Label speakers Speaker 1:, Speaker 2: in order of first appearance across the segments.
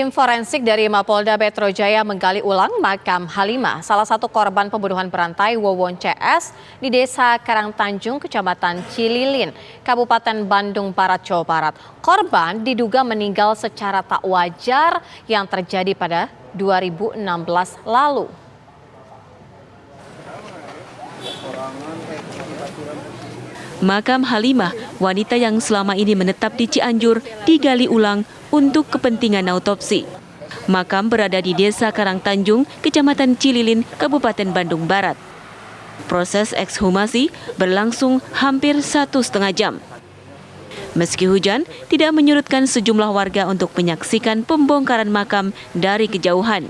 Speaker 1: Tim forensik dari Mapolda Metro Jaya menggali ulang makam Halimah, salah satu korban pembunuhan berantai Wawon CS di Desa Karangtanjung, Kecamatan Cililin, Kabupaten Bandung Barat, Jawa Barat. Korban diduga meninggal secara tak wajar yang terjadi pada 2016 lalu.
Speaker 2: Makam Halimah, wanita yang selama ini menetap di Cianjur, digali ulang untuk kepentingan autopsi. Makam berada di Desa Karangtanjung, Kecamatan Cililin, Kabupaten Bandung Barat. Proses ekshumasi berlangsung hampir 1,5 jam. Meski hujan, tidak menyurutkan sejumlah warga untuk menyaksikan pembongkaran makam dari kejauhan.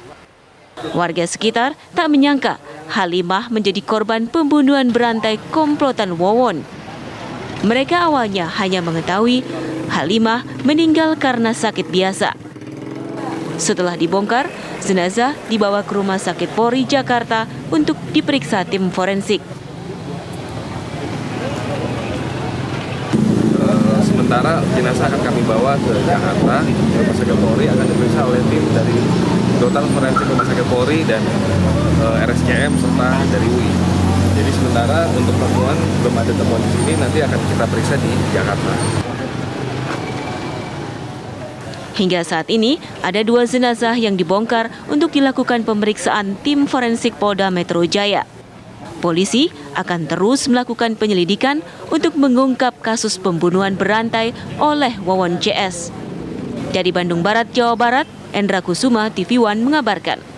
Speaker 2: Warga sekitar tak menyangka Halimah menjadi korban pembunuhan berantai komplotan Wawon. Mereka awalnya hanya mengetahui Halimah meninggal karena sakit biasa. Setelah dibongkar, jenazah dibawa ke Rumah Sakit Polri Jakarta untuk diperiksa tim forensik.
Speaker 3: Sementara jenazah akan kami bawa ke Jakarta, Rumah Sakit Polri akan diperiksa oleh tim dari Kedokteran Forensik Rumah Sakit Polri dan RSCM serta dari UI. Jadi sementara untuk temuan belum ada temuan di sini, nanti akan kita periksa di Jakarta.
Speaker 2: Hingga saat ini, ada 2 jenazah yang dibongkar untuk dilakukan pemeriksaan tim forensik Polda Metro Jaya. Polisi akan terus melakukan penyelidikan untuk mengungkap kasus pembunuhan berantai oleh Wawon CS. Dari Bandung Barat, Jawa Barat, Endra Kusuma, TV One mengabarkan.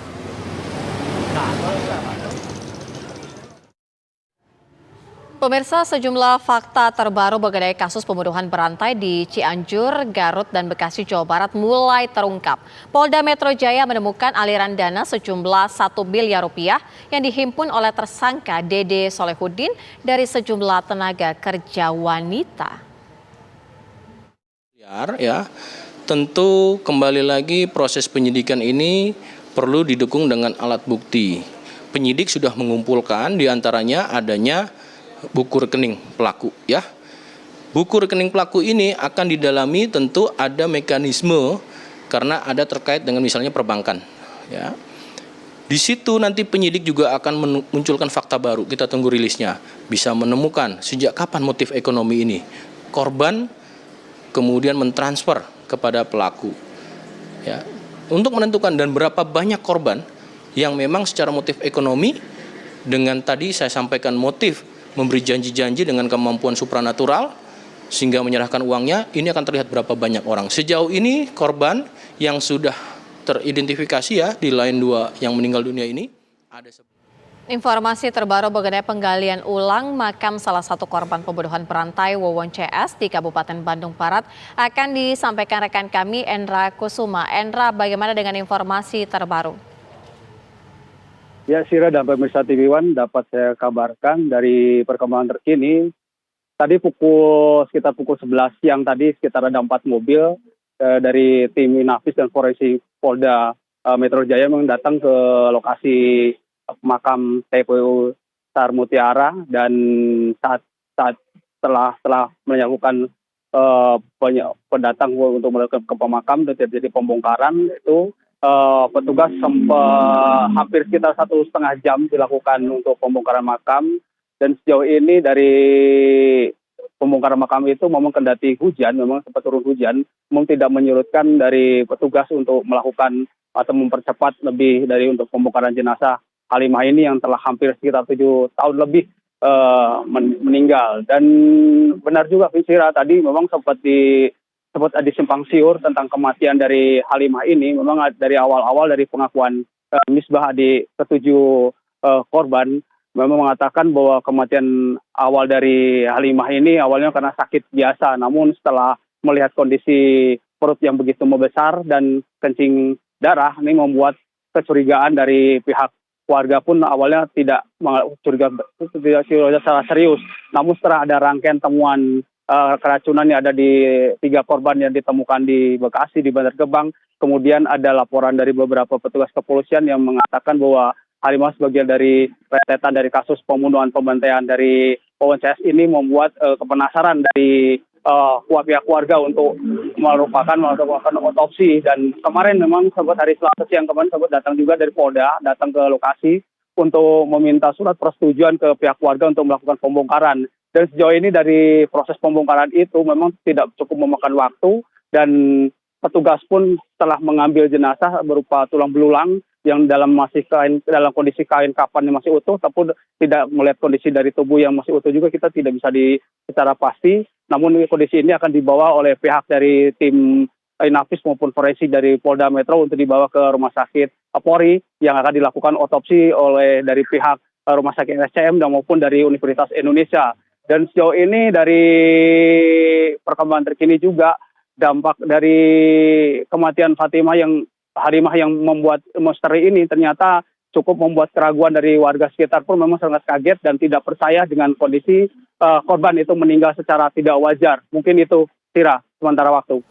Speaker 1: Pemirsa, sejumlah fakta terbaru mengenai kasus pembunuhan berantai di Cianjur, Garut, dan Bekasi, Jawa Barat mulai terungkap. Polda Metro Jaya menemukan aliran dana sejumlah 1 miliar rupiah yang dihimpun oleh tersangka Dede Solehudin dari sejumlah tenaga kerja wanita.
Speaker 4: Ya, tentu kembali lagi proses penyidikan ini perlu didukung dengan alat bukti. Penyidik sudah mengumpulkan diantaranya adanya buku rekening pelaku, ya. Buku rekening pelaku ini akan didalami, tentu ada mekanisme karena ada terkait dengan misalnya perbankan, ya. Di situ nanti penyidik juga akan memunculkan fakta baru, kita tunggu rilisnya. Bisa menemukan sejak kapan motif ekonomi ini. Korban kemudian mentransfer kepada pelaku, ya. Untuk menentukan dan berapa banyak korban yang memang secara motif ekonomi dengan tadi saya sampaikan motif memberi janji-janji dengan kemampuan supranatural sehingga menyerahkan uangnya, ini akan terlihat berapa banyak orang. Sejauh ini korban yang sudah teridentifikasi ya di line 2 yang meninggal dunia ini ada.
Speaker 1: Informasi terbaru mengenai penggalian ulang makam salah satu korban pembunuhan berantai Wawon CS di Kabupaten Bandung Barat akan disampaikan rekan kami Endra Kusuma. Endra, bagaimana dengan informasi terbaru?
Speaker 5: Ya, Sira dan pemirsa TV One, dapat saya kabarkan dari perkembangan terkini. Tadi sekitar pukul 11 siang tadi, sekitar ada 4 mobil dari tim Inafis dan Forensik Polda Metro Jaya yang datang ke lokasi makam TPU Sar Mutiara, dan setelah melakukan pendatang untuk melakukan ke pemakam dan terjadi pembongkaran itu. Petugas hampir sekitar 1,5 jam dilakukan untuk pembongkaran makam, dan sejauh ini dari pembongkaran makam itu memang kendati hujan, memang sempat turun hujan, memang tidak menyurutkan dari petugas untuk melakukan atau mempercepat lebih dari untuk pembongkaran jenazah Halimah ini yang telah hampir sekitar 7 tahun lebih meninggal. Dan benar juga Fisira, tadi memang sempat ada simpang siur tentang kematian dari Halimah ini. Memang dari awal-awal dari pengakuan Misbah, adik ketujuh korban, memang mengatakan bahwa kematian awal dari Halimah ini awalnya karena sakit biasa. Namun setelah melihat kondisi perut yang begitu membesar dan kencing darah, ini membuat kecurigaan dari pihak keluarga pun awalnya tidak curiga secara serius. Namun setelah ada rangkaian temuan keracunan yang ada di 3 korban yang ditemukan di Bekasi, di Bantar Gebang. Kemudian ada laporan dari beberapa petugas kepolisian yang mengatakan bahwa Halimah sebagian dari rentetan dari kasus pembunuhan pembantaian dari Wawon CS ini membuat kepenasaran dari pihak keluarga untuk melakukan otopsi. Dan kemarin memang sempat hari Selasa siang kemarin sempat datang juga dari Polda, datang ke lokasi untuk meminta surat persetujuan ke pihak keluarga untuk melakukan pembongkaran. Dan sejauh ini dari proses pembongkaran itu memang tidak cukup memakan waktu, dan petugas pun telah mengambil jenazah berupa tulang belulang yang dalam kondisi kain kapan yang masih utuh, ataupun tidak melihat kondisi dari tubuh yang masih utuh juga kita tidak bisa secara pasti. Namun kondisi ini akan dibawa oleh pihak dari tim Inafis maupun forensik dari Polda Metro untuk dibawa ke Rumah Sakit Polri yang akan dilakukan otopsi oleh dari pihak Rumah Sakit RSCM dan maupun dari Universitas Indonesia. Dan sejauh ini dari perkembangan terkini juga dampak dari kematian Halimah yang membuat misteri ini ternyata cukup membuat keraguan dari warga sekitar pun memang sangat kaget dan tidak percaya dengan kondisi korban itu meninggal secara tidak wajar. Mungkin itu, Tira, sementara waktu.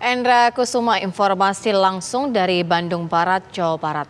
Speaker 1: Endra Kusuma, informasi langsung dari Bandung Barat, Jawa Barat.